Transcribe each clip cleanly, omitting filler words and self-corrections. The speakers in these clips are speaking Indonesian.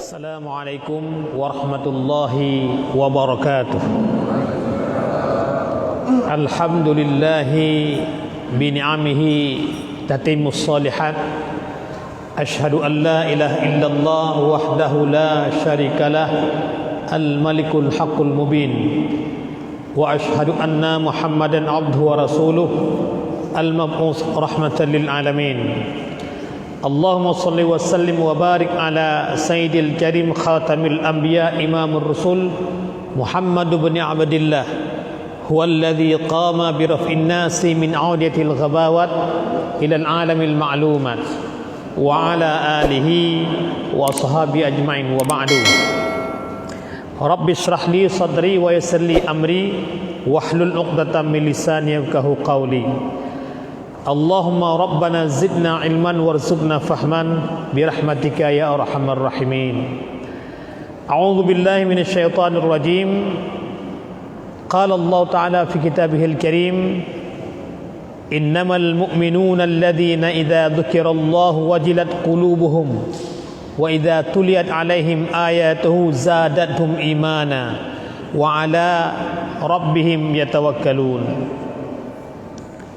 Assalamualaikum warahmatullahi wabarakatuh. Alhamdulillahi bini'amihi tatimmus salihat. Ashhadu an la ilaha illallah wahdahu la syarikalah al-malikul haqqul mubin. Wa ashhadu anna Muhammadan abduhu wa rasuluh al-mab'us rahmatan lil alamin. Allahumma salli wa sallim wa barik ala sayyidil karim khatamil anbiya imamur rusul Muhammad bin Abdillah huwa alladhi qama bi raf'in nasi min 'audiyatil ghabawat ila al-alamil ma'lumat wa ala alihi wa ashabi ajma'in wa ba'du. Rabbi shrah li sadri wa yassir li amri wahlul 'uqdatam min lisani yafqahu qawli. Allahumma rabbana zidna ilman warzuqna fahman birahmatika ya arhamar rahimin. A'udzu billahi minasy syaithanir rajim. Qala Allah Ta'ala fi kitabihil karim, innamal mu'minuna alladhina idza dzukirallahu wajilat qulubuhum wa idza tuliyat 'alaihim ayatuhu zadatuhum imana wa 'ala rabbihim yatawakkalun.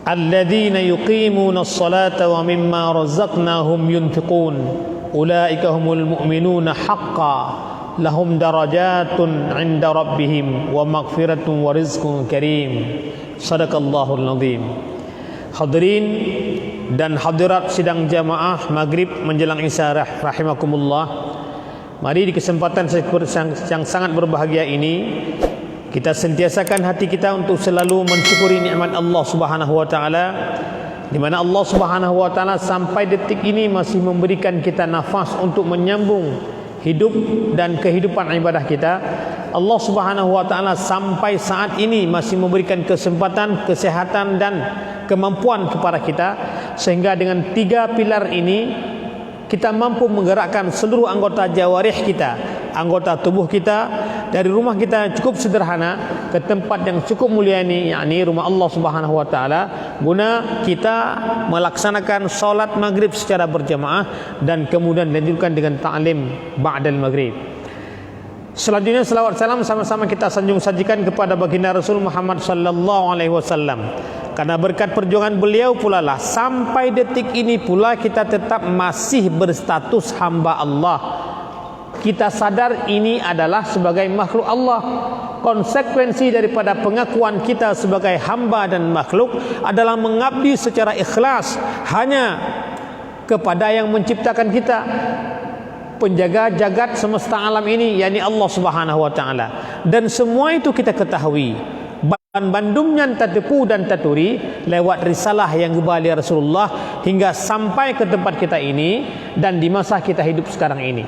Alladzina yuqimuna as-salata wa mimma razaqnahum yunfiqun ulaika humul mu'minuna haqqan lahum darajatun 'inda rabbihim wa maghfiratun wa rizqun karim. Shadaqallahul azim. Hadirin dan hadirat sidang jamaah maghrib menjelang isya rahimakumullah. Mari di kesempatan yang sangat berbahagia ini kita sentiasakan hati kita untuk selalu mensyukuri nikmat Allah Subhanahu wa taala, di mana Allah Subhanahu wa taala sampai detik ini masih memberikan kita nafas untuk menyambung hidup dan kehidupan ibadah kita. Allah Subhanahu wa taala sampai saat ini masih memberikan kesempatan, kesehatan dan kemampuan kepada kita, sehingga dengan 3 pilar ini kita mampu menggerakkan seluruh anggota jawarih kita, anggota tubuh kita, dari rumah kita cukup sederhana ke tempat yang cukup mulia ini, yakni rumah Allah Subhanahu wa taala, guna kita melaksanakan salat maghrib secara berjamaah dan kemudian dilanjutkan dengan ta'lim ba'dal maghrib. Selanjutnya selawat salam sama-sama kita sanjung sajikan kepada baginda Rasul Muhammad sallallahu alaihi wasallam. Karena berkat perjuangan beliau pula lah sampai detik ini pula kita tetap masih berstatus hamba Allah. Kita sadar ini adalah sebagai makhluk Allah. Konsekuensi daripada pengakuan kita sebagai hamba dan makhluk adalah mengabdi secara ikhlas hanya kepada yang menciptakan kita, penjaga jagat semesta alam ini, yakni Allah Subhanahu wa taala. Dan semua itu kita ketahui, bandumnya tatepu dan taturi lewat risalah yang kembali Rasulullah hingga sampai ke tempat kita ini dan di masa kita hidup sekarang ini.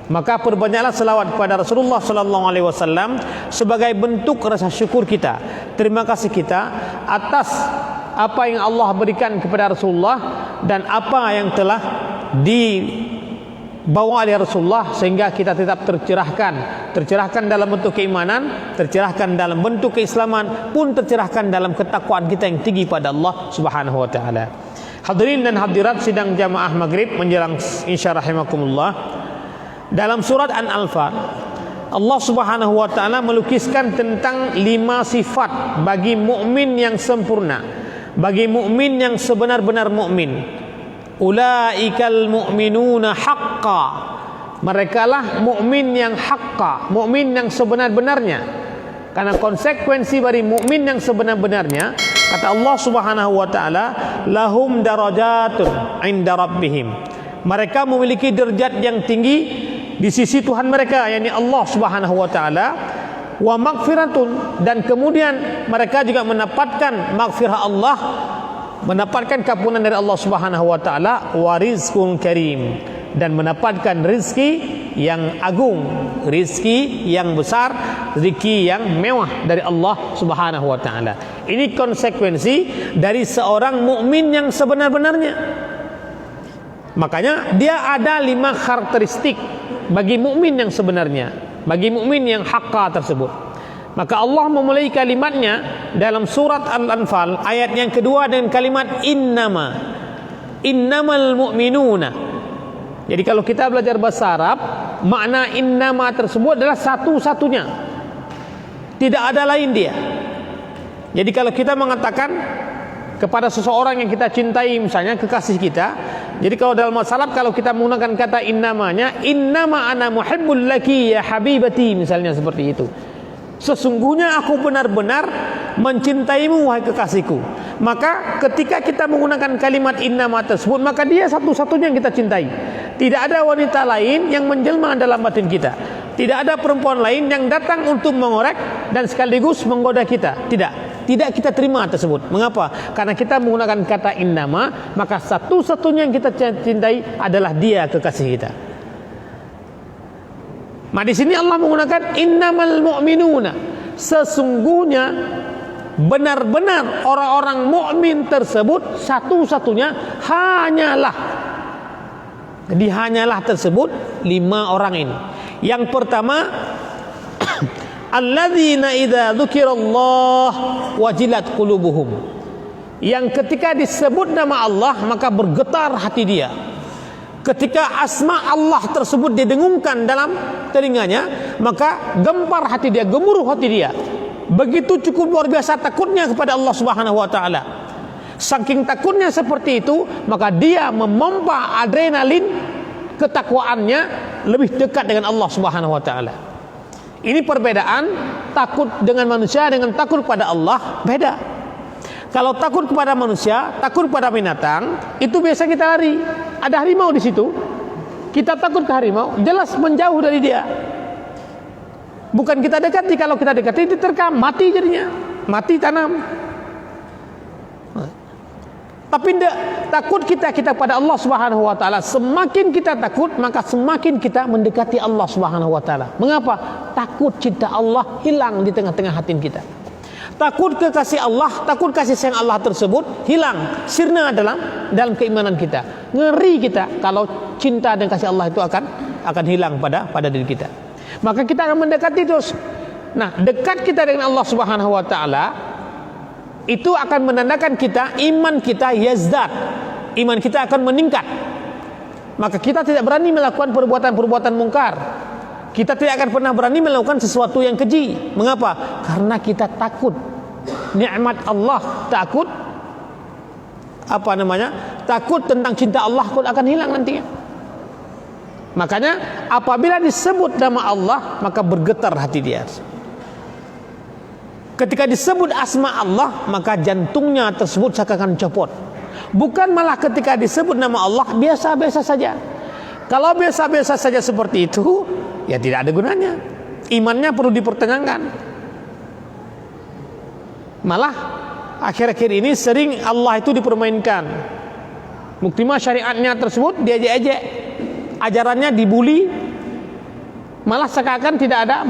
Maka perbanyaklah selawat kepada Rasulullah sallallahu alaihi wasallam sebagai bentuk rasa syukur kita, terima kasih kita atas apa yang Allah berikan kepada Rasulullah dan apa yang telah dibawa oleh Rasulullah sehingga kita tetap tercerahkan dalam bentuk keimanan, tercerahkan dalam bentuk keislaman, pun tercerahkan dalam ketakwaan kita yang tinggi pada Allah Subhanahu wa taala. Hadirin dan hadirat sidang jamaah maghrib menjelang isya rahimakumullah. Dalam surat An-Anfal, Allah Subhanahu wa taala melukiskan tentang 5 sifat bagi mukmin yang sempurna, bagi mukmin yang sebenar-benar mukmin. Ulaikal mu'minuna haqqa. Merekalah mukmin yang haqqa, mukmin yang sebenar-benarnya. Karena konsekuensi dari mukmin yang sebenar-benarnya, kata Allah Subhanahu wa taala, lahum darajatun 'inda rabbihim. Mereka memiliki derajat yang tinggi di sisi Tuhan mereka, yakni Allah Subhanahu wa taala, wa maghfiratun, dan kemudian mereka juga mendapatkan maghfirah Allah, mendapatkan kampunan dari Allah Subhanahu wa taala, wa rizqun karim, dan mendapatkan rizki yang agung, rizki yang besar, rizki yang mewah dari Allah Subhanahu wa taala. Ini konsekuensi dari seorang mukmin yang sebenar-benarnya. Makanya dia ada 5 karakteristik bagi mukmin yang sebenarnya, bagi mukmin yang haqqa tersebut. Maka Allah memulai kalimatnya dalam surat Al-Anfal ayat yang kedua dengan kalimat innamal mu'minuna. Jadi kalau kita belajar bahasa Arab, makna innama tersebut adalah satu-satunya, tidak ada lain dia. Jadi kalau kita mengatakan kepada seseorang yang kita cintai, misalnya kekasih kita, jadi kalau dalam bahasa Arab kalau kita menggunakan kata innamanya, innama ana muhibbul laki ya habibati, misalnya seperti itu. Sesungguhnya aku benar-benar mencintaimu wahai kekasihku. Maka ketika kita menggunakan kalimat innama tersebut, maka dia satu-satunya yang kita cintai. Tidak ada wanita lain yang menjelma dalam batin kita. Tidak ada perempuan lain yang datang untuk mengorek dan sekaligus menggoda kita. Tidak kita terima tersebut. Mengapa? Karena kita menggunakan kata innama, maka satu-satunya yang kita cintai adalah dia, kekasih kita. Nah, di sini Allah menggunakan innamal mu'minuna. Sesungguhnya benar-benar orang-orang mukmin tersebut satu-satunya hanyalah. Jadi hanyalah tersebut 5 orang ini. Yang pertama, alladzina idza dzukirallah wajilat qulubuhum. Yang ketika disebut nama Allah maka bergetar hati dia. Ketika asma Allah tersebut didengungkan dalam telinganya, maka gempar hati dia, gemuruh hati dia. Begitu cukup luar biasa takutnya kepada Allah Subhanahu wa taala. Saking takutnya seperti itu, maka dia memompa adrenalin ketakwaannya lebih dekat dengan Allah Subhanahu wa taala. Ini perbedaan takut dengan manusia dengan takut kepada Allah, beda. Kalau takut kepada manusia, takut kepada binatang, itu biasa kita lari. Ada harimau di situ, kita takut ke harimau, jelas menjauh dari dia. Bukan kita dekati, kalau kita dekati diterkam, mati jadinya, mati tanam. Tapi takut kita pada Allah Subhanahu wa taala, semakin kita takut maka semakin kita mendekati Allah Subhanahu wa taala. Mengapa? Takut cinta Allah hilang di tengah-tengah hati kita. Takut kekasih Allah, takut kasih sayang Allah tersebut hilang, sirna dalam keimanan kita. Ngeri kita kalau cinta dan kasih Allah itu akan hilang pada diri kita. Maka kita akan mendekati terus. Nah, dekat kita dengan Allah Subhanahu wa taala itu akan menandakan iman kita yazdad. Iman kita akan meningkat. Maka kita tidak berani melakukan perbuatan-perbuatan mungkar. Kita tidak akan pernah berani melakukan sesuatu yang keji. Mengapa? Karena kita takut nikmat Allah, takut takut tentang cinta Allah pun akan hilang nantinya. Makanya apabila disebut nama Allah, maka bergetar hati dia. Ketika disebut asma Allah, maka jantungnya tersebut seakan copot. Bukan malah ketika disebut nama Allah biasa-biasa saja. Kalau biasa-biasa saja seperti itu, ya tidak ada gunanya. Imannya perlu dipertanyakan. Malah akhir-akhir ini sering Allah itu dipermainkan. Muktimah syariatnya tersebut diejek-ejek, ajarannya dibuli. Malah seakan tidak ada,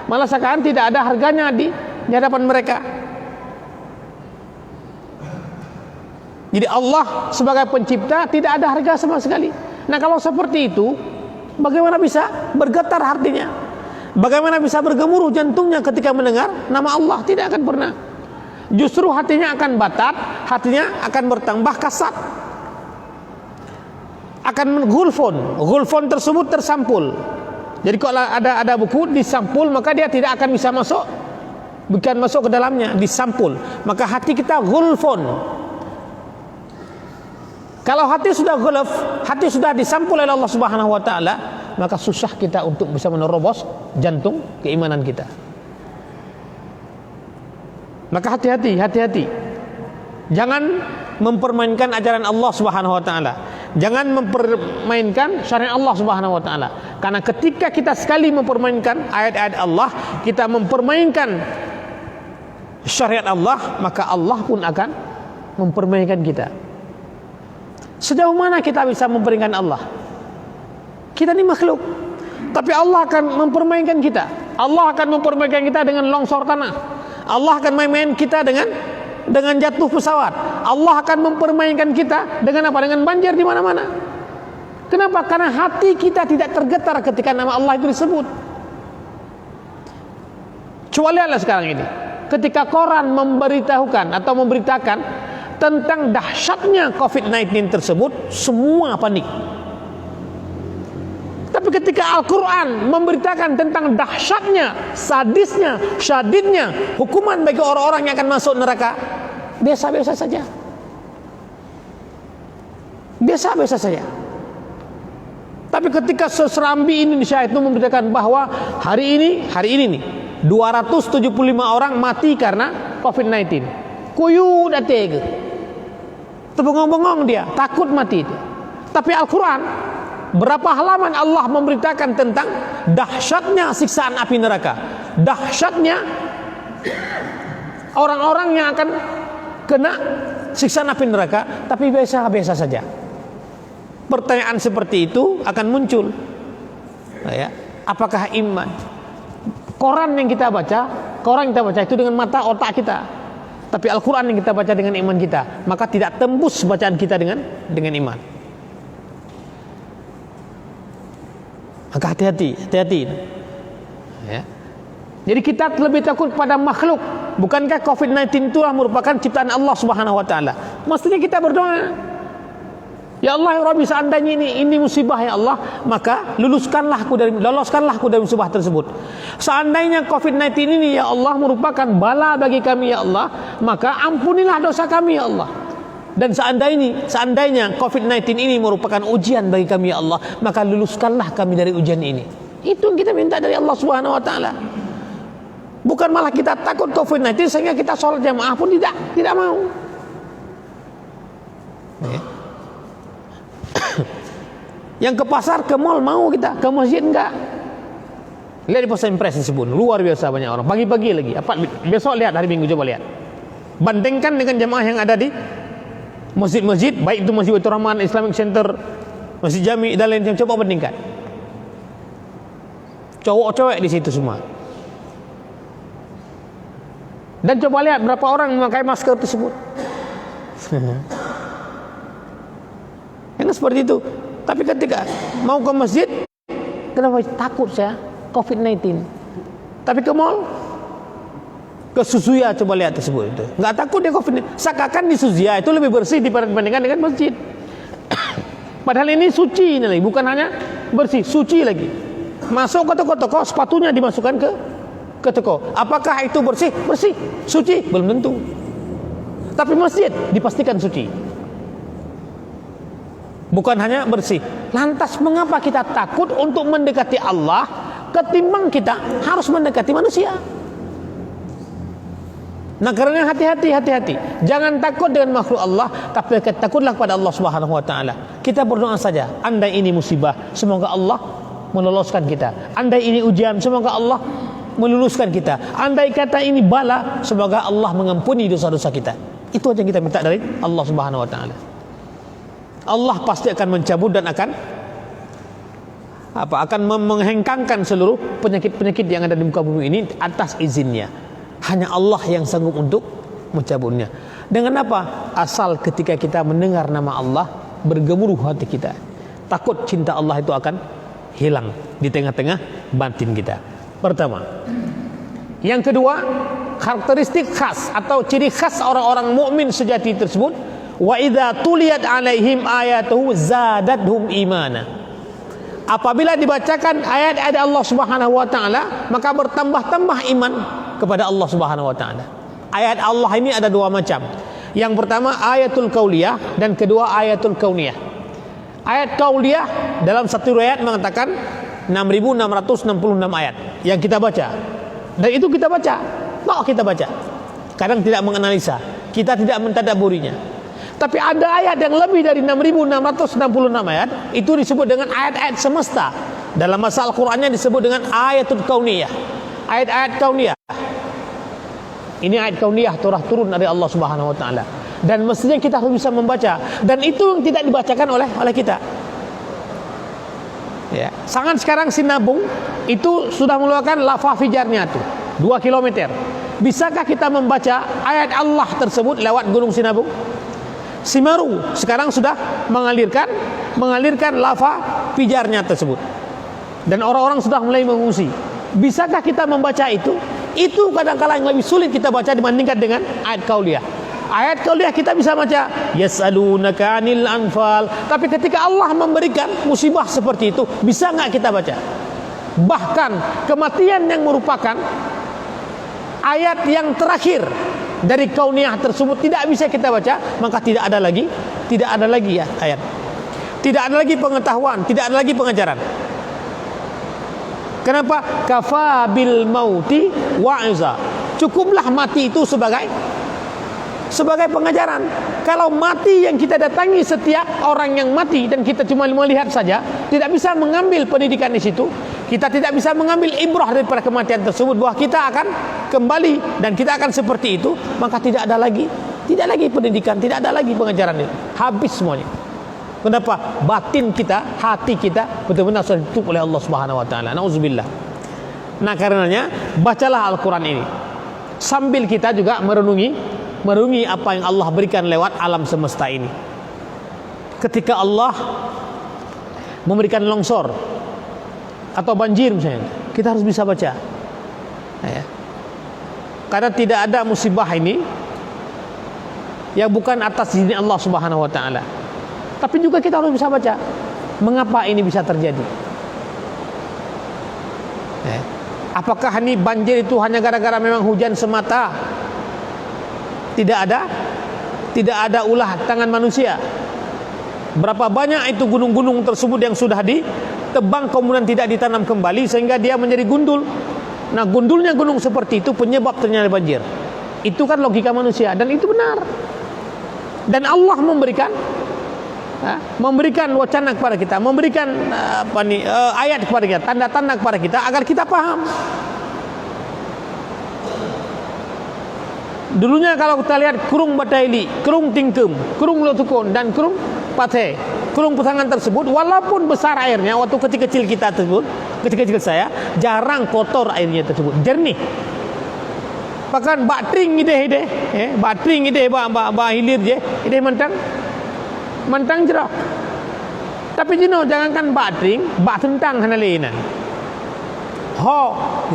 malah seakan tidak ada harganya di hadapan mereka. Jadi Allah sebagai pencipta tidak ada harga sama sekali. Nah, kalau seperti itu, bagaimana bisa bergetar hatinya? Bagaimana bisa bergemuruh jantungnya ketika mendengar nama Allah? Tidak akan pernah. Justru hatinya akan batat, hatinya akan bertambah kasat, akan gulfon tersebut tersampul. Jadi kalau ada buku disampul, maka dia tidak akan bisa masuk, bukan masuk ke dalamnya, disampul. Maka hati kita gulfon. Kalau hati sudah gulf, hati sudah disampul oleh Allah Subhanahu wa taala, maka susah kita untuk bisa menerobos jantung keimanan kita. Maka hati-hati. Jangan mempermainkan ajaran Allah Subhanahu wa taala. Jangan mempermainkan syariat Allah Subhanahu wa taala. Karena ketika kita sekali mempermainkan ayat-ayat Allah, kita mempermainkan syariat Allah, maka Allah pun akan mempermainkan kita. Sejauh mana kita bisa mempermainkan Allah? Kita ini makhluk, tapi Allah akan mempermainkan kita. Allah akan mempermainkan kita dengan longsor tanah. Allah akan main-main kita dengan jatuh pesawat. Allah akan mempermainkan kita dengan apa? Dengan banjir di mana-mana. Kenapa? Karena hati kita tidak tergetar ketika nama Allah itu disebut. Coba lihatlah sekarang ini. Ketika koran memberitakan tentang dahsyatnya COVID-19 tersebut, semua panik. Tapi ketika Al-Quran memberitakan tentang dahsyatnya, sadisnya, syadidnya hukuman bagi orang-orang yang akan masuk neraka, biasa-biasa saja. Biasa-biasa saja. Tapi ketika seserambi Indonesia itu memberitakan bahwa hari ini nih 275 orang mati karena COVID-19. Kuyu dateng. Terbengong-bengong dia, takut mati dia. Tapi Al-Quran berapa halaman Allah memberitakan tentang dahsyatnya siksaan api neraka, dahsyatnya orang-orang yang akan kena siksaan api neraka, tapi biasa-biasa saja. Pertanyaan seperti itu akan muncul, ya, apakah iman? Koran yang kita baca itu dengan mata otak kita, tapi Al-Quran yang kita baca dengan iman kita, maka tidak tembus bacaan kita dengan iman. Maka hati-hati. Ya. Jadi kita lebih takut pada makhluk. Bukankah COVID-19 itulah merupakan ciptaan Allah Subhanahu Wa Taala? Mestinya kita berdoa. Ya Allah, ya Rabbi, seandainya ini musibah ya Allah, maka loloskanlah aku dari musibah tersebut. Seandainya COVID-19 ini ya Allah merupakan bala bagi kami ya Allah, maka ampunilah dosa kami ya Allah. Dan seandainya COVID-19 ini merupakan ujian bagi kami ya Allah, maka luluskanlah kami dari ujian ini. Itu yang kita minta dari Allah Subhanahu Wa Taala. Bukan malah kita takut COVID-19 sehingga kita sholat jamaah pun tidak mau. Ya. Yang ke pasar, ke mall mau kita, ke masjid enggak. Lihat di Pos Impres disebut, luar biasa banyak orang. Pagi-pagi lagi. Besok lihat, hari Minggu coba lihat. Bandingkan dengan jamaah yang ada di masjid-masjid, baik itu Masjid Baitur Rahman, Islamic Center, Masjid Jami dan lain-lain. Coba bandingkan. Cowok-cowok di situ semua. Dan coba lihat berapa orang memakai masker tersebut. Yang seperti itu. Tapi ketika mau ke masjid, kenapa takut saya COVID-19? Tapi ke mall, ke Suzuya coba lihat tersebut itu, nggak takut dia COVID-19. Seakan di Suzuya itu lebih bersih dibandingkan dengan masjid. Padahal ini suci ini lagi, bukan hanya bersih, suci lagi. Masuk ke toko-toko, sepatunya dimasukkan ke toko. Apakah itu bersih? Bersih, suci? Belum tentu. Tapi masjid dipastikan suci. Bukan hanya bersih. Lantas mengapa kita takut untuk mendekati Allah ketimbang kita harus mendekati manusia? Nah, karena hati-hati. Jangan takut dengan makhluk Allah, tapi takutlah kepada Allah Subhanahu Wa Taala. Kita berdoa saja. Andai ini musibah, semoga Allah meloloskan kita. Andai ini ujian, semoga Allah meluluskan kita. Andai kata ini bala, semoga Allah mengampuni dosa-dosa kita. Itu aja yang kita minta dari Allah Subhanahu Wa Taala. Allah pasti akan mencabut dan akan menghengkangkan seluruh penyakit-penyakit yang ada di muka bumi ini atas izinnya. Hanya Allah yang sanggup untuk mencabutnya. Dengan apa? Asal ketika kita mendengar nama Allah, bergemuruh hati kita. Takut cinta Allah itu akan hilang di tengah-tengah batin kita. Pertama. Yang kedua, karakteristik khas atau ciri khas orang-orang mukmin sejati tersebut, wa idza tuliyat alaihim ayatuhu zadatuhum imana. Apabila dibacakan ayat-ayat Allah Subhanahu Wa Taala, maka bertambah-tambah iman kepada Allah Subhanahu Wa Taala. Ayat Allah ini ada dua macam. Yang pertama ayatul kauliyah dan kedua ayatul kauniyah. Ayat kauliyah dalam satu riwayat mengatakan 6.666 ayat yang kita baca. Dan itu kita baca. Kita baca. Kadang tidak menganalisa, kita tidak mentadabburinya. Tapi ada ayat yang lebih dari 6.666 ayat, itu disebut dengan ayat-ayat semesta. Dalam masa Al-Qur'annya disebut dengan ayatul kauniyah. Ayat-ayat kauniyah. Ini ayat kauniyah turun dari Allah Subhanahu Wa Taala. Dan mestinya kita harus bisa membaca. Dan itu yang tidak dibacakan oleh kita. Ya. Sangat sekarang Sinabung itu sudah mengeluarkan lava fijarnya tuh 2 km. Bisakah kita membaca ayat Allah tersebut lewat Gunung Sinabung? Simaru sekarang sudah mengalirkan lava pijarnya tersebut. Dan orang-orang sudah mulai mengungsi. Bisakah kita membaca itu? Itu kadang-kadang yang lebih sulit kita baca dibandingkan dengan ayat kauliyah. Ayat kauliah kita bisa baca, yas'alunaka 'anil anfal. Tapi ketika Allah memberikan musibah seperti itu, bisa enggak kita baca? Bahkan kematian yang merupakan ayat yang terakhir dari kauniyah tersebut tidak bisa kita baca, maka tidak ada lagi ya ayat. Tidak ada lagi pengetahuan, tidak ada lagi pengajaran. Kenapa? Kafa bil mauti wa'iza. Cukuplah mati itu sebagai pengajaran. Kalau mati yang kita datangi setiap orang yang mati dan kita cuma melihat saja, tidak bisa mengambil pendidikan di situ, kita tidak bisa mengambil ibrah daripada kematian tersebut bahwa kita akan kembali dan kita akan seperti itu, maka tidak ada lagi pendidikan, tidak ada lagi pengajaran itu. Habis semuanya. Kenapa? Batin kita, hati kita betul-betul sudah ditutup oleh Allah Subhanahu wa taala. Nauzubillah. Nah, karenanya bacalah Al-Qur'an ini. Sambil kita juga merenungi apa yang Allah berikan lewat alam semesta ini. Ketika Allah memberikan longsor atau banjir misalnya, kita harus bisa baca. Ya. Karena tidak ada musibah ini yang bukan atas izin Allah Subhanahu wa taala. Tapi juga kita harus bisa baca mengapa ini bisa terjadi. Apakah ini banjir itu hanya gara-gara memang hujan semata? Tidak ada ulah tangan manusia. Berapa banyak itu gunung-gunung tersebut yang sudah ditebang kemudian tidak ditanam kembali sehingga dia menjadi gundul. Nah, gundulnya gunung seperti itu penyebab terjadi banjir. Itu kan logika manusia dan itu benar. Dan Allah memberikan wacana kepada kita, memberikan ayat kepada kita, tanda-tanda kepada kita agar kita paham. Dulunya kalau kita lihat kurung bataili, kurung tingkem, kurung lotukon dan kurung pathe, kurung pesangan tersebut, walaupun besar airnya waktu kecil-kecil kita tersebut, kecil-kecil saya jarang kotor airnya tersebut, jernih. Bahkan batring ide, batring ide ba hilir je, ide mantang jerah. Tapi jangankan batring, bak tentang hanalena.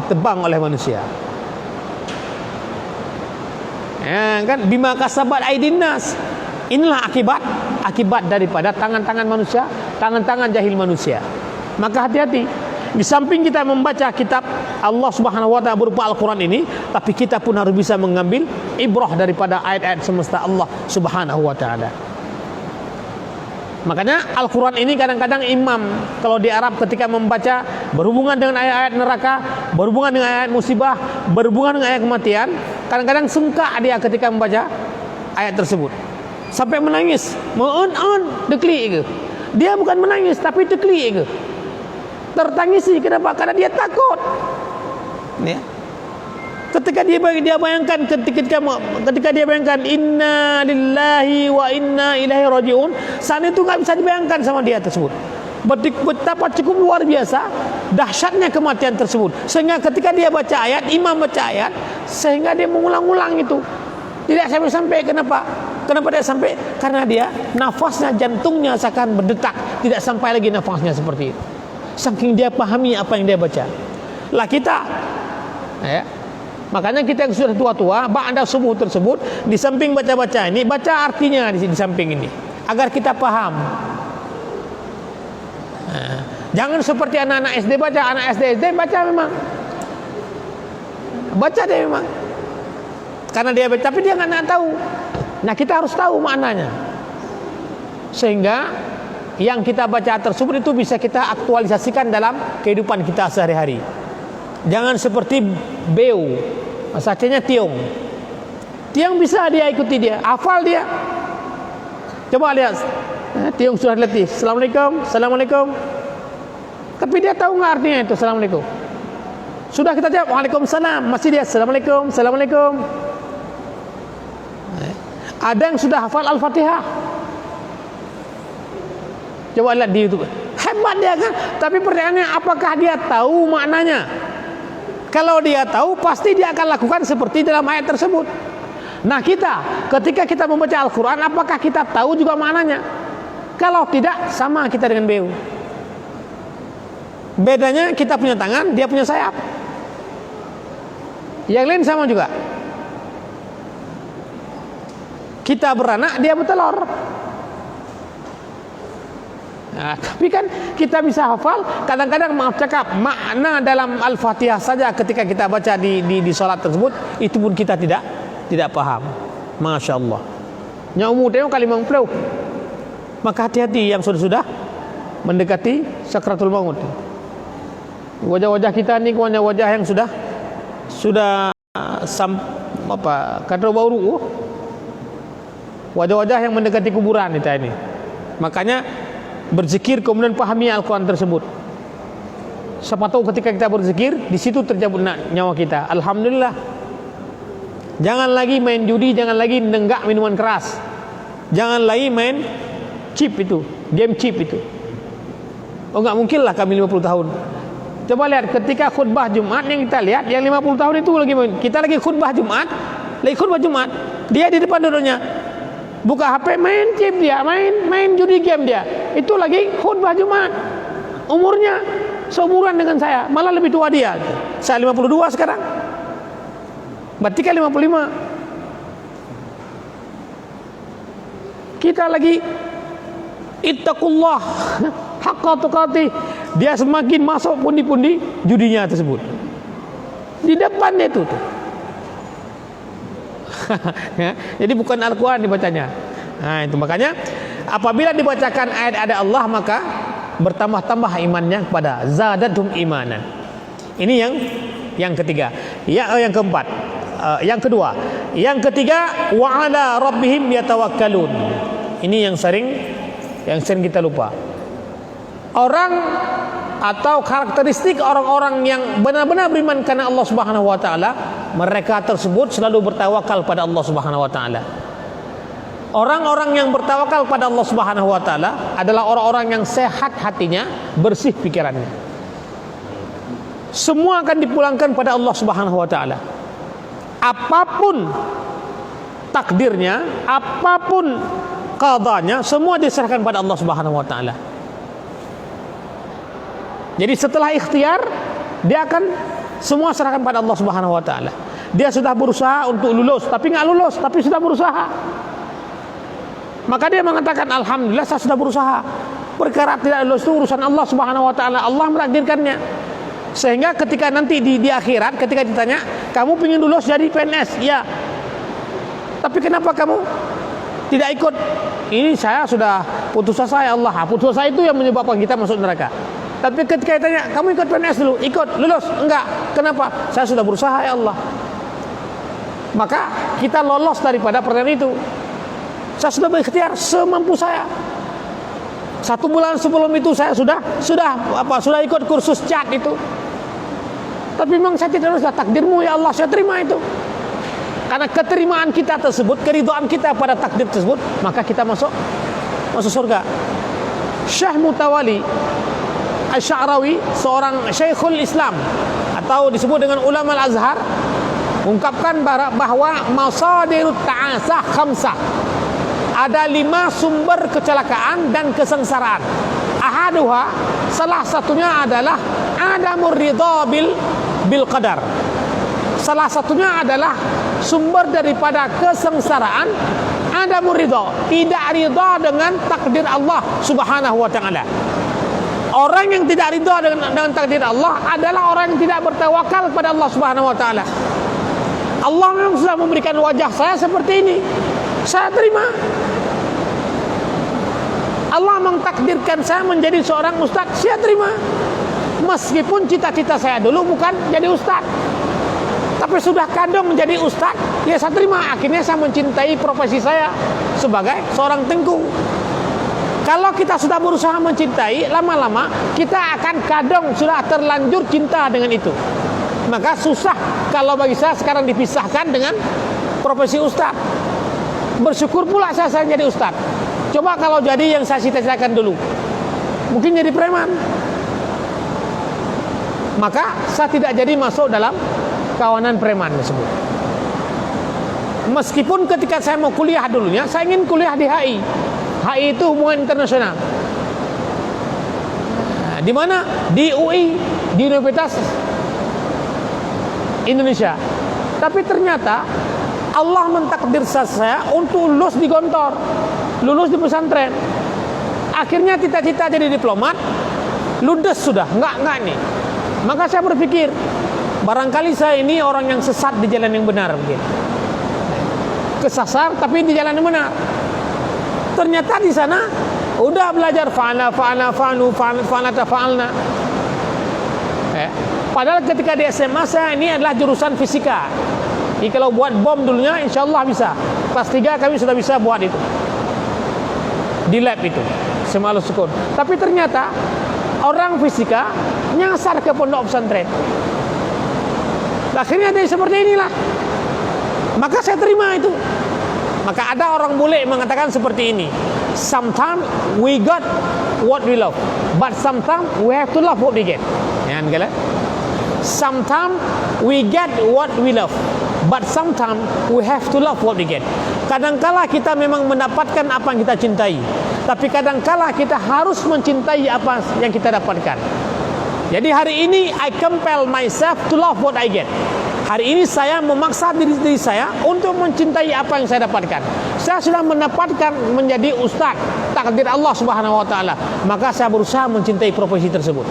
Ditebang oleh manusia. Kan bima kasabat aidin nas. Inilah akibat daripada tangan-tangan manusia, tangan-tangan jahil manusia. Maka hati-hati. Di samping kita membaca kitab Allah Subhanahu wa taala berupa Al-Qur'an ini, tapi kita pun harus bisa mengambil ibrah daripada ayat-ayat semesta Allah Subhanahu wa taala. Makanya Al-Quran ini kadang-kadang imam kalau di Arab ketika membaca berhubungan dengan ayat-ayat neraka, berhubungan dengan ayat musibah, berhubungan dengan ayat kematian, kadang-kadang sungka dia ketika membaca ayat tersebut sampai menangis, dekli ke. Dia bukan menangis tapi dekli ke. Tertangisi, kenapa? Karena dia takut. Ya. Ketika dia bayangkan ketika dia bayangkan inna lillahi wa inna ilaihi rajiun, saat itu nggak bisa dibayangkan sama dia tersebut. Betapa cukup luar biasa dahsyatnya kematian tersebut, sehingga ketika dia baca ayat, imam baca ayat, sehingga dia mengulang-ulang itu. Tidak sampai. Kenapa dia sampai? Karena dia nafasnya, jantungnya seakan berdetak, tidak sampai lagi nafasnya seperti itu. Saking dia pahami apa yang dia baca. Lah kita, ya. Makanya kita yang sudah tua-tua, ba'da subuh tersebut, di samping baca-baca ini, baca artinya di samping ini, agar kita paham. Jangan seperti anak-anak SD baca, anak SD baca memang. Baca dia memang. Karena dia baca, tapi dia nggak tahu. Nah, kita harus tahu maknanya. Sehingga yang kita baca tersebut itu bisa kita aktualisasikan dalam kehidupan kita sehari-hari. Jangan seperti beu, sacanya tiung. Tiung bisa dia ikuti dia, hafal dia. Coba lihat, tiung sudah letih. Assalamualaikum. Tapi dia tahu nggak artinya itu assalamualaikum? Sudah kita jawab waalaikumsalam, masih dia assalamualaikum. Ada yang sudah hafal Al-Fatihah. Coba lihat di YouTube. Hebat dia kan? Tapi pertanyaannya, apakah dia tahu maknanya? Kalau dia tahu, pasti dia akan lakukan seperti dalam ayat tersebut. Nah, ketika kita membaca Al-Quran, apakah kita tahu juga maknanya? Kalau tidak, sama kita dengan beu. Bedanya kita punya tangan, dia punya sayap. Yang lain sama juga. Kita beranak, dia bertelur. Nah, tapi kan kita bisa hafal. Kadang-kadang maaf cakap, makna dalam Al-Fatihah saja ketika kita baca di salat tersebut, itu pun kita tidak paham. Masya Allah. Yang umur tengok kali 50. Maka hati-hati yang sudah mendekati sakratul maut. Wajah-wajah kita ni wajah yang sudah kata baru. Wajah-wajah yang mendekati kuburan kita ini. Makanya berzikir kemudian pahami Al-Quran tersebut. Siapa tahu ketika kita berzikir, di situ terjabut nyawa kita. Alhamdulillah. Jangan lagi main judi, jangan lagi nenggak minuman keras, jangan lagi main chip itu, game chip itu. Oh, nggak mungkin lah kami 50 tahun. Coba lihat ketika khutbah Jumat yang kita lihat, yang 50 tahun itu lagi main. Kita lagi khutbah Jumat, dia di depan duduknya, buka HP, main chip dia, main judi game dia. Itu lagi khutbah Jumat. Umurnya seumuran dengan saya, malah lebih tua dia. Saya 52 sekarang. Berarti kan 55. Kita lagi ittaqullah haqqa tuqatih. Dia semakin masuk pundi-pundi judinya tersebut. Di depan dia itu tuh. Jadi bukan Al-Quran dibacanya. Nah, itu makanya apabila dibacakan ayat ada Allah, maka bertambah-tambah imannya kepada zadatum imanan. Ini yang ketiga. Yang keempat. Yang kedua, yang ketiga, wa ala rabbihim yatawakkalun. Ini yang sering kita lupa. Orang atau karakteristik orang-orang yang benar-benar beriman karena Allah Subhanahu wa taala, mereka tersebut selalu bertawakal pada Allah Subhanahu wa taala. Orang-orang yang bertawakal pada Allah Subhanahu wa taala adalah orang-orang yang sehat hatinya, bersih pikirannya. Semua akan dipulangkan pada Allah Subhanahu wa taala. Apapun takdirnya, apapun qadanya, semua diserahkan pada Allah Subhanahu wa taala. Jadi setelah ikhtiar, dia akan semua serahkan pada Allah Subhanahu wa taala. Dia sudah berusaha untuk lulus, tapi nggak lulus, tapi sudah berusaha. Maka dia mengatakan, alhamdulillah saya sudah berusaha. Perkara tidak lulus itu urusan Allah Subhanahu wa taala. Allah menakdirkannya. Sehingga ketika nanti di akhirat, ketika ditanya, kamu ingin lulus jadi PNS? Ya. Tapi kenapa kamu tidak ikut? Ini saya sudah putus asa, ya Allah. Putus asa itu yang menyebabkan kita masuk neraka. Tapi ketika ditanya, kamu ikut PNS dulu? Ikut. Lulus? Enggak. Kenapa? Saya sudah berusaha, ya Allah. Maka kita lolos daripada pertanyaan itu. Saya sudah berikhtiar semampu saya. 1 bulan sebelum itu saya sudah ikut kursus chat itu. Tapi memang saya tidak lulus. Takdirmu ya Allah, saya terima itu. Karena keterimaan kita tersebut, keridhaan kita pada takdir tersebut, maka kita masuk surga. Syekh Mutawali Asy-Sya'rawi, seorang Syekhul Islam atau disebut dengan ulama Al-Azhar, mengungkapkan bahwa masadirut ta'asah khamsah. Ada 5 sumber kecelakaan dan kesengsaraan. Ahaduha, salah satunya adalah adamur ridha bil qadar. Salah satunya adalah sumber daripada kesengsaraan adamur ridha, tidak ridha dengan takdir Allah Subhanahu wa taala. Orang yang tidak ridha dengan takdir Allah adalah orang yang tidak bertawakal kepada Allah Subhanahu wa taala. Allah memang sudah memberikan wajah saya seperti ini, saya terima. Allah mengtakdirkan saya menjadi seorang ustaz, saya terima. Meskipun cita-cita saya dulu bukan jadi ustaz, tapi sudah kadung menjadi ustaz, ya saya terima. Akhirnya saya mencintai profesi saya sebagai seorang tengku. Kalau kita sudah berusaha mencintai, lama-lama kita akan kadung sudah terlanjur cinta dengan itu. Maka susah kalau bagi saya sekarang dipisahkan dengan profesi ustaz. Bersyukur pula saya jadi ustaz. Coba kalau jadi yang saya cita-citakan dulu, mungkin jadi preman. Maka saya tidak jadi masuk dalam kawanan preman tersebut. Meskipun ketika saya mau kuliah dulunya, saya ingin kuliah di HI. HI itu hubungan internasional. Di mana? Di UI, di Universitas Indonesia. Tapi ternyata Allah mentakdir saya untuk lulus di Gontor, lulus di pesantren. Akhirnya cita-cita jadi diplomat, ludes sudah, enggak nih. Maka saya berpikir, barangkali saya ini orang yang sesat di jalan yang benar mungkin. Kesasar tapi di jalan yang benar. Ternyata di sana udah belajar fa'alna. Padahal ketika di SMA saya ini adalah jurusan fisika. Jadi kalau buat bom dulunya insya Allah bisa. Kelas 3 kami sudah bisa buat itu di lab itu semalu sukun. Tapi ternyata orang fisika nyasar ke pondok pesantren. Akhirnya jadi seperti inilah. Maka saya terima itu. Maka ada orang bule mengatakan seperti ini. Sometimes we got what we love, but sometimes we have to love what we get. Ya, kan? Sometimes we get what we love, but sometimes we have to love what we get. Kadangkala kita memang mendapatkan apa yang kita cintai, tapi kadangkala kita harus mencintai apa yang kita dapatkan. Jadi hari ini I compel myself to love what I get. Hari ini saya memaksa diri saya untuk mencintai apa yang saya dapatkan. Saya sudah mendapatkan menjadi ustaz, takdir Allah Subhanahu wa taala. Maka saya berusaha mencintai profesi tersebut.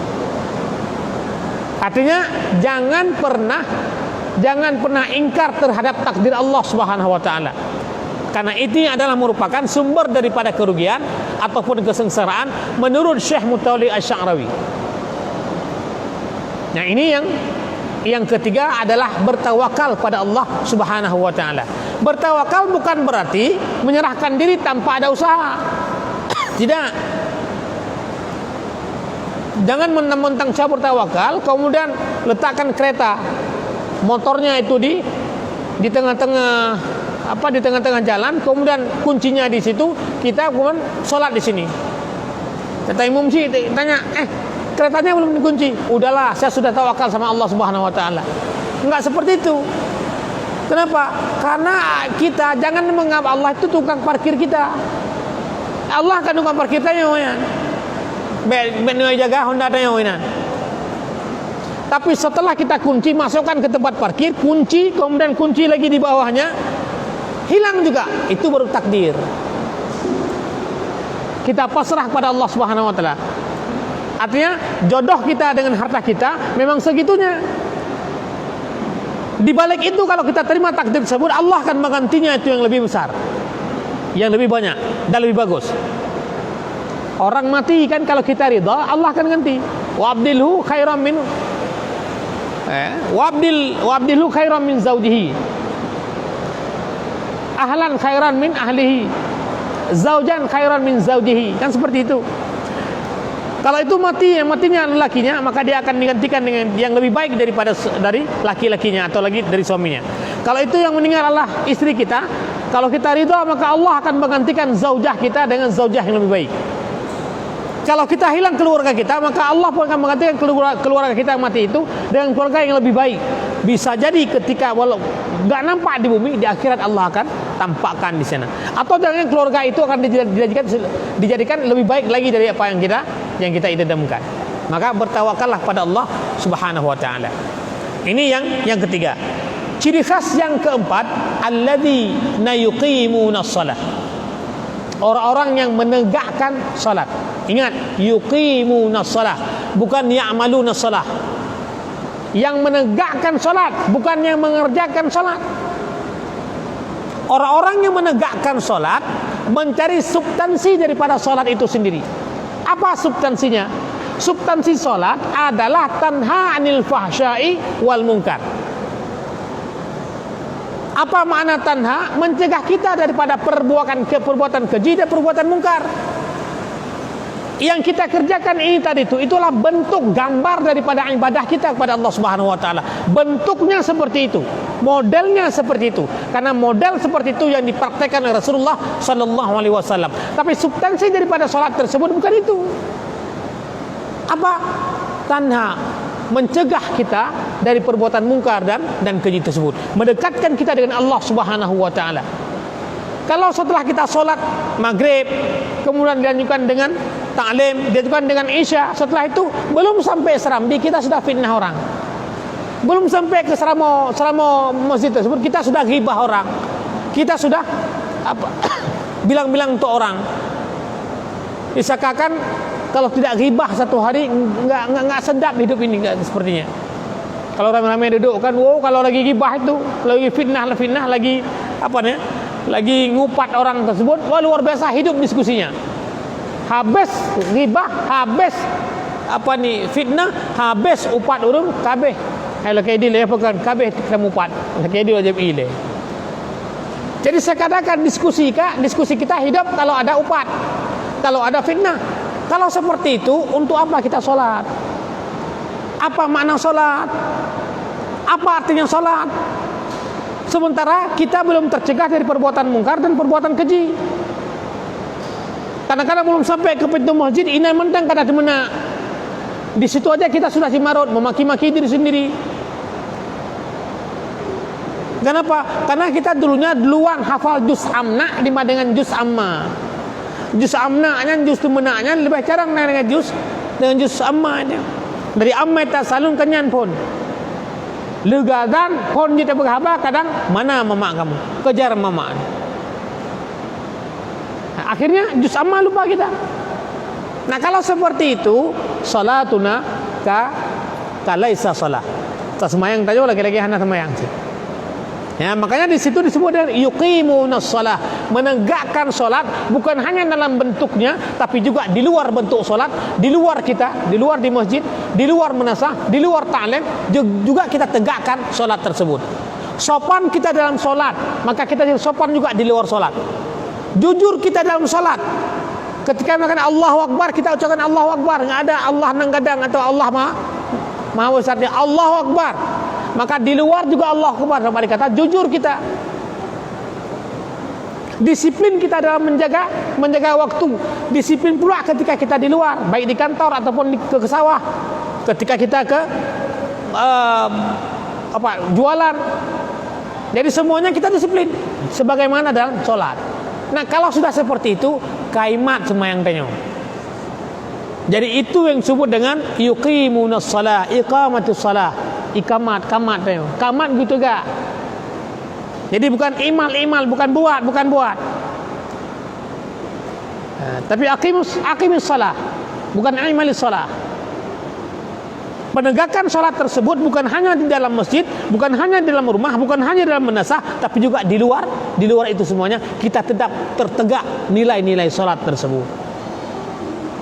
Artinya jangan pernah ingkar terhadap takdir Allah Subhanahu wa taala. Karena ini adalah merupakan sumber daripada kerugian ataupun kesengsaraan menurut Syekh Mutawalli Asy-Sya'rawi. Nah, ini yang ketiga adalah bertawakal pada Allah Subhanahu wa taala. Bertawakal bukan berarti menyerahkan diri tanpa ada usaha. Tidak. Jangan mentang-mentang saya bertawakal kemudian letakkan kereta motornya itu di tengah-tengah di tengah-tengah jalan, kemudian kuncinya di situ, kita kemudian sholat di sini. Kata Imam Syi tanya, keretanya belum dikunci. Udahlah, saya sudah tawakal sama Allah Subhanahu wa taala. Enggak seperti itu. Kenapa? Karena kita jangan menganggap Allah itu tukang parkir kita. Allah kan tukang parkir tanya ya. Ben jaga Honda tanya ya. Tapi setelah kita kunci, masukkan ke tempat parkir, kunci, kemudian kunci lagi di bawahnya, hilang juga. Itu baru takdir. Kita pasrah pada Allah Subhanahu wa taala. Artinya jodoh kita dengan harta kita memang segitunya. Di balik itu kalau kita terima takdir tersebut, Allah akan menggantinya itu yang lebih besar, yang lebih banyak dan lebih bagus. Orang mati kan kalau kita ridha, Allah akan ganti. Wabdilhu khairam min wabdilhu khairam min zaujihi. Ahlan khairan min ahlihi. Zaujan khairan min zaujihi. Kan seperti itu. Kalau itu matinya lelakinya, maka dia akan digantikan dengan yang lebih baik dari laki-lakinya atau lagi dari suaminya. Kalau itu yang meninggal adalah istri kita, kalau kita ridha maka Allah akan menggantikan zaujah kita dengan zaujah yang lebih baik. Kalau kita hilang keluarga kita, maka Allah pun akan menggantikan keluarga kita yang mati itu dengan keluarga yang lebih baik. Bisa jadi ketika walau nggak nampak di bumi, di akhirat Allah akan tampakkan di sana. Atau dengan keluarga itu akan dijadikan lebih baik lagi dari apa yang kita idamkan. Maka bertawakallah pada Allah Subhanahu wa taala. Ini yang ketiga. Ciri khas yang keempat, alladzina yuqimuna shalah. Orang-orang yang menegakkan salat. Ingat, yuqimuna shalah, bukan ya'maluna shalah. Yang menegakkan salat, bukan yang mengerjakan salat. Orang-orang yang menegakkan salat mencari substansi daripada salat itu sendiri. Apa substansinya? Substansi salat adalah tanha 'anil fahsya'i wal munkar. Apa makna tanha? Mencegah kita daripada perbuatan keji dan perbuatan mungkar. Yang kita kerjakan ini tadi itulah bentuk gambar daripada ibadah kita kepada Allah Subhanahu wa taala. Bentuknya seperti itu, modelnya seperti itu. Karena model seperti itu yang dipraktekkan oleh Rasulullah sallallahu alaihi wasallam. Tapi substansi daripada salat tersebut bukan itu. Apa? Tanha, mencegah kita dari perbuatan mungkar dan keji tersebut, mendekatkan kita dengan Allah Subhanahu wa taala. Kalau setelah kita sholat maghrib, kemudian dilanjutkan dengan ta'lim, dilanjutkan dengan isya, setelah itu belum sampai serambi kita sudah fitnah orang, belum sampai ke seramo masjid tersebut kita sudah ghibah orang, kita sudah apa bilang-bilang untuk orang, disangkakan kalau tidak ghibah satu hari nggak sedap hidup ini, nggak sepertinya. Kalau ramai-ramai duduk kan, wow, kalau lagi ghibah itu, lagi fitnah, lagi apa nih, lagi ngupat orang tersebut, wah luar biasa hidup diskusinya. Habis ghibah, habis apa nih fitnah, habis upat urung kabeh. Kalau kayak dia lepakan kabeh kita upat, kayak dia wajib ile. Jadi saya katakan diskusi kita hidup kalau ada upat, kalau ada fitnah. Kalau seperti itu, untuk apa kita sholat? Apa makna sholat? Apa artinya sholat? Sementara kita belum tercegah dari perbuatan mungkar dan perbuatan keji. Kadang-kadang belum sampai ke pintu masjid, ini mentang kada temena. Di situ aja kita sudah cimarut, memaki-maki diri sendiri. Kenapa? Karena kita duluan hafal juz amna dibanding dengan juz amma. Juz amna-nya, juz temenanya lebih jarang dengan juz amma-nya. Dari amma kita salun kenyan pun. Legadan pun kita berhaba kadang mana mama kamu? Kejar mama. Nah, akhirnya juz amma lupa kita. Nah, kalau seperti itu, salatuna kalaisa salat. Tak semayang tajo lagi-lagi hendak semayang sih. Ya, makanya di situ disebut dengan yuqimunas shalah, menegakkan salat bukan hanya dalam bentuknya tapi juga di luar bentuk salat, di luar kita, di luar di masjid, di luar menasah, di luar ta'lim juga kita tegakkan salat tersebut. Sopan kita dalam salat, maka kita sopan juga di luar salat. Jujur kita dalam salat. Ketika mengatakan Allahu Akbar, kita ucapkan Allahu Akbar, enggak ada Allah nanggadang atau Allah Maha Besar, dia Allahu Akbar. Maka di luar juga Allah Akbar, sama dikata jujur kita. Disiplin kita dalam menjaga waktu. Disiplin pula ketika kita di luar, baik di kantor ataupun ke sawah. Ketika kita ke jualan. Jadi semuanya kita disiplin sebagaimana dalam sholat. Nah, kalau sudah seperti itu, kaimat semayang tanyo. Jadi itu yang disebut dengan yuqimunas shalah, iqamatus shalah. Kamat tanyo. Kamat gitu gak? Jadi bukan imal, bukan buat. Tapi aqimus shalah, bukan imalis shalah. Penegakan salat tersebut bukan hanya di dalam masjid, bukan hanya di dalam rumah, bukan hanya dalam menasah, tapi juga di luar itu semuanya kita tetap tertegak nilai-nilai salat tersebut.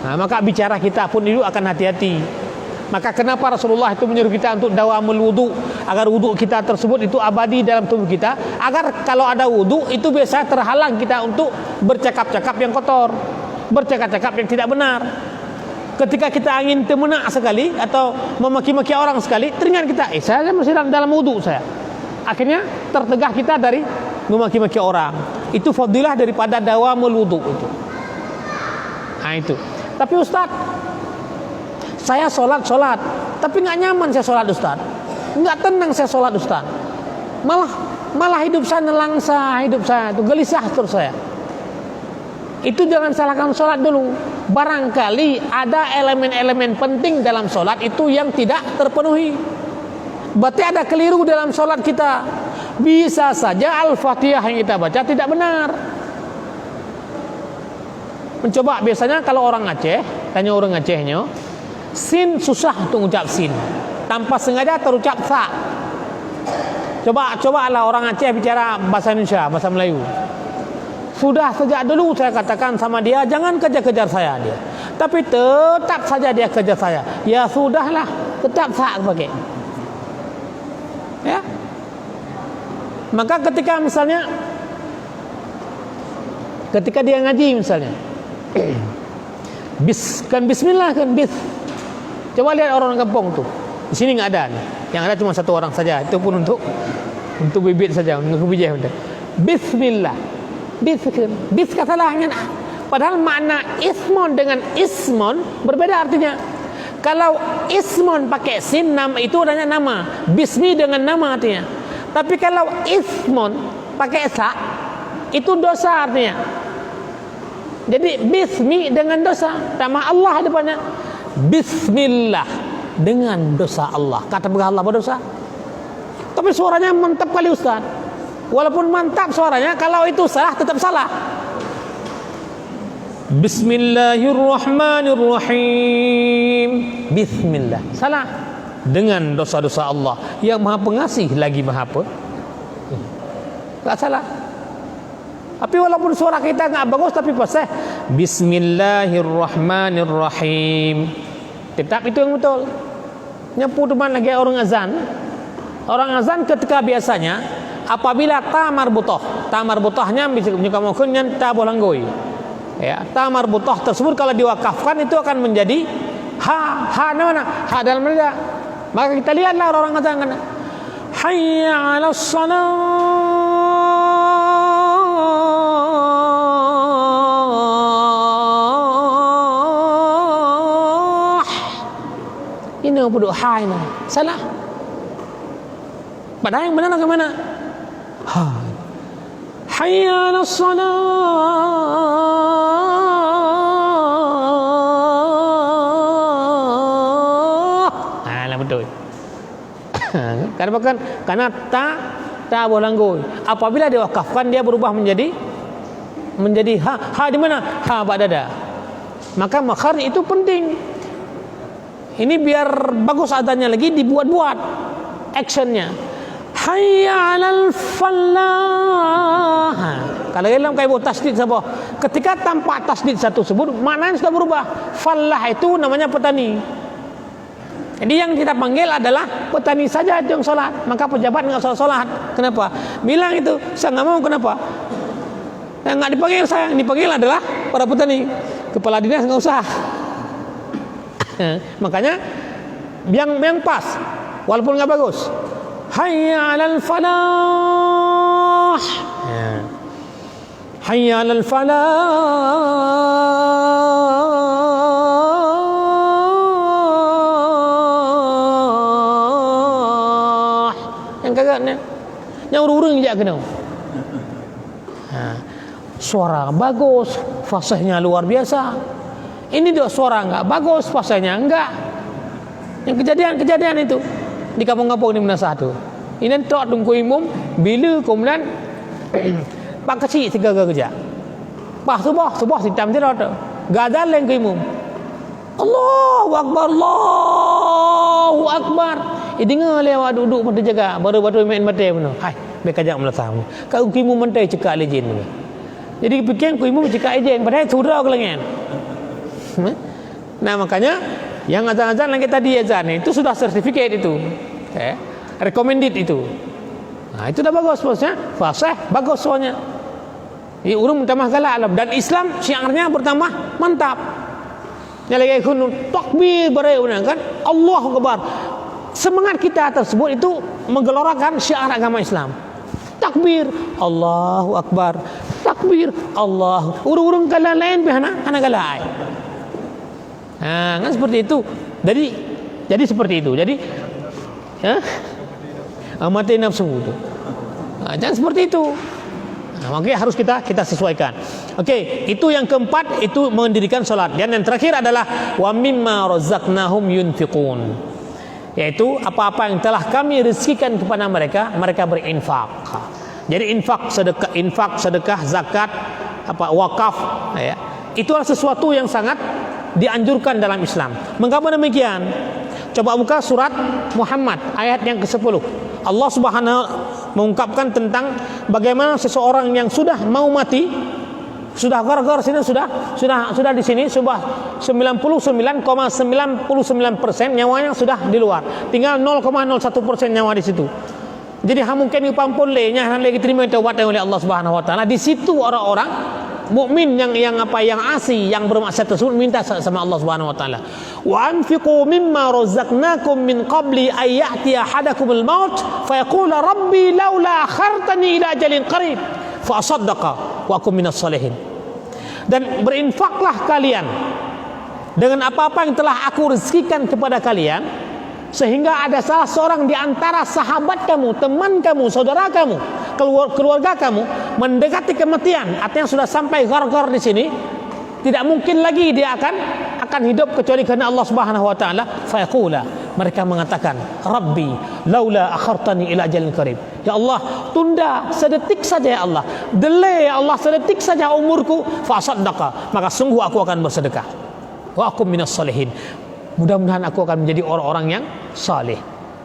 Nah, maka bicara kita pun itu akan hati-hati. Maka kenapa Rasulullah itu menyuruh kita untuk dawamul wudu, agar wudu kita tersebut itu abadi dalam tubuh kita, agar kalau ada wudu itu biasa terhalang kita untuk bercakap-cakap yang kotor, bercakap-cakap yang tidak benar. Ketika kita ingin temenak sekali atau memaki-maki orang sekali, teringat kita, saya masih dalam wudu saya. Akhirnya tertegah kita dari memaki-maki orang. Itu fadilah daripada dawamul wudu itu. Nah itu. Tapi Ustaz, saya sholat, tapi nggak nyaman saya sholat Ustaz, nggak tenang saya sholat Ustaz, malah hidup saya nelangsa, hidup saya itu gelisah terus saya. Itu jangan salahkan sholat dulu. Barangkali ada elemen-elemen penting dalam sholat itu yang tidak terpenuhi. Berarti ada keliru dalam sholat kita. Bisa saja Al-Fatihah yang kita baca tidak benar. Mencoba biasanya kalau orang Aceh, tanya orang Acehnya, sin susah untuk ucap sin, tanpa sengaja terucap sa. Cobalah orang Aceh bicara bahasa Indonesia, bahasa Melayu. Sudah sejak dulu saya katakan sama dia, jangan kejar-kejar saya dia. Tapi tetap saja dia kejar saya. Ya sudahlah, tetap sa pakai. Ya. Maka ketika misalnya dia ngaji misalnya, bismillah kan bis. Coba lihat orang kampung tuh. Di sini nggak ada. Yang ada cuma satu orang saja. Itu pun untuk bibit saja, untuk bijih. Bismillah. Bis kesalahannya. Padahal makna ismon dengan ismon berbeda artinya. Kalau ismon pakai sin, nama itu adanya nama. Bismi dengan nama artinya. Tapi kalau ismon pakai sa, itu dosa artinya. Jadi bismi dengan dosa. Nama Allah depannya. Bismillah dengan dosa Allah. Kata Allah berdosa. Tapi suaranya mantap kali Ustaz. Walaupun mantap suaranya, kalau itu salah tetap salah. Bismillahirrahmanirrahim. Bismillah. Salah. Dengan dosa-dosa Allah yang Maha Pengasih lagi Maha Enggak salah. Tapi walaupun suara kita enggak bagus tapi fasih. Bismillahirrahmanirrahim. Tetap itu yang betul. Nyepu teman lagi orang azan. Orang azan ketika biasanya apabila ta marbutahnya bisa mungkin ta bolanggoi. Ya, ta marbutah tersebut kalau diwakafkan itu akan menjadi ha mana? Ha dalam mana? Maka kita lihatlah orang azan kan. Hayya 'alas salah. Ini bodoh ha ini. Salah. Padahal yang benar bagaimana? Ha. Hayya 'alas salah. Betul. Karena ta bolanggoi. Apabila diwakafkan dia berubah menjadi ha di mana? Ha ba'da dada. Maka makar itu penting. Ini biar bagus adanya lagi dibuat-buat actionnya. Hayya 'alal falah. Kalau dalam kaidah tasdid apa? Ketika tanpa tasdid satu sebut maknanya sudah berubah. Falah itu namanya petani. Jadi yang kita panggil adalah petani saja yang sholat. Maka pejabat nggak sholat. Kenapa? Bilang itu saya nggak mau. Kenapa? Yang nggak dipanggil saya, yang dipanggil adalah para petani. Kepala dinas nggak usah. Makanya yang pas, walaupun nggak bagus. Hayya 'alal falah. Hayya 'alal falah. Yang urung je kena. Suara bagus, fasihnya luar biasa. Ini dia suara enggak bagus, fasihnya enggak. Yang kejadian itu di kampung-kampung di mana satu. Ini tok tunggu imum bila kemudian pak kecil tiga kerja. Pak subuh hitam tidak ada. Gadal yang ke imum. Allahu akbar, Allahu akbar. Dengar lewat duduk pada jaga baru main mati pun. Hai, bekajak melasam. Kau kimu mentai cekak lejin. Jadi fikir kimu cekak lejin padahal surau kelengan. Nah, makanya yang azan-azan lagi tadi azan itu sudah sertifikat itu. Recommended itu. Nah, itu dah bagus bosnya. Fasih bagus soalnya. Ini urung bertambah galak dan Islam syiarnya bertambah mantap. Yang lagi kunut takbir berai kan Allahu akbar. Semangat kita tersebut itu menggelorakan syiar agama Islam. Takbir Allahu akbar. Takbir Allah. Urung-urung kalian lain bihana ana galai. Kan seperti itu. Jadi seperti itu. Jadi amati nafsu itu. Jangan seperti itu. Makanya harus kita sesuaikan. Okey, itu yang keempat, itu mendirikan salat. Dan yang terakhir adalah wa mimma razaqnahum yunfiqun. Yaitu apa-apa yang telah kami rezekikan kepada mereka berinfak. Jadi infak, sedekah, zakat, wakaf, ya. Itulah sesuatu yang sangat dianjurkan dalam Islam. Mengapa demikian? Coba buka surat Muhammad ayat yang ke-10. Allah Subhanahu mengungkapkan tentang bagaimana seseorang yang sudah mau mati, sudah gar-gar sini sudah di sini sudah 99,99% nyawanya sudah di luar. Tinggal 0,01% nyawa di situ. Jadi mungkin upampun lehnya lagi terima taubat oleh Allah Subhanahu wa taala. Di situ orang-orang mukmin yang asi, yang bermaksiat tersebut minta sama Allah Subhanahu wa taala. Wa anfiqu mimma razaqnakum min qabli ay ya'tiya ahadakumul maut fa yaqula rabbi laula akhartani ila ajalin qarib fa asaddaqa wa akum minas salihin. Dan berinfaklah kalian dengan apa-apa yang telah aku rezekikan kepada kalian, sehingga ada salah seorang di antara sahabat kamu, teman kamu, saudara kamu, keluarga kamu mendekati kematian, artinya sudah sampai gar-gar di sini, tidak mungkin lagi dia akan hidup kecuali karena Allah Subhanahu wa taala. Fayaqula, Mereka mengatakan, Rabbi, laula akhartani ila ajalin qarib. Ya Allah, tunda sedetik saja ya Allah. Delay ya Allah sedetik saja umurku. Fa saddaqa, maka sungguh aku akan bersedekah. Wa akum minas salihin. Mudah-mudahan aku akan menjadi orang-orang yang saleh.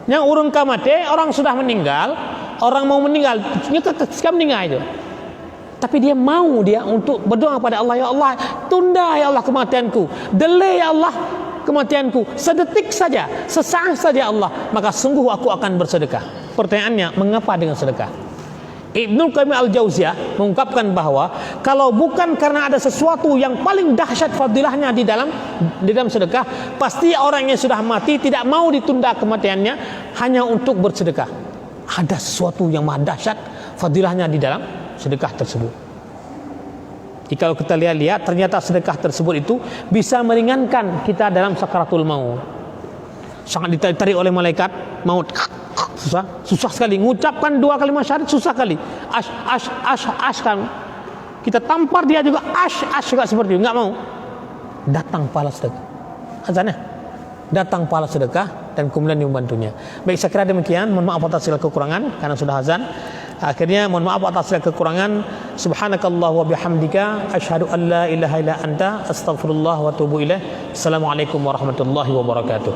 Yang urung kamate, orang sudah meninggal, orang mau meninggal, sekarang meninggal itu. Tapi dia mau untuk berdoa kepada Allah, ya Allah, tunda ya Allah kematianku, delay ya Allah kematianku, sedetik saja, sesaat saja Allah, maka sungguh aku akan bersedekah. Pertanyaannya, mengapa dengan sedekah? Ibnu Qayyim al-Jauziyah mengungkapkan bahwa kalau bukan karena ada sesuatu yang paling dahsyat fadilahnya di dalam sedekah, pasti orang yang sudah mati tidak mau ditunda kematiannya hanya untuk bersedekah. Ada sesuatu yang maha dahsyat fadilahnya di dalam sedekah tersebut. Jadi kalau kita lihat ternyata sedekah tersebut itu bisa meringankan kita dalam sakaratul maut. Sangat ditarik oleh malaikat maut. Susah sekali mengucapkan 2 kalimat syahadat, susah kali. Kan. Kita tampar dia juga juga seperti itu, enggak mau. Datang pahala sedekah. Azannya datang pahala sedekah dan kemudian membantunya. Baik, saya kira demikian. Mohon maaf atas segala kekurangan karena sudah azan. Akhirnya mohon maaf atas segala kekurangan. Subhanakallah wa bihamdika asyhadu an la ilaha illa anta astaghfirullah wa atubu ilaih. Assalamualaikum warahmatullahi wabarakatuh.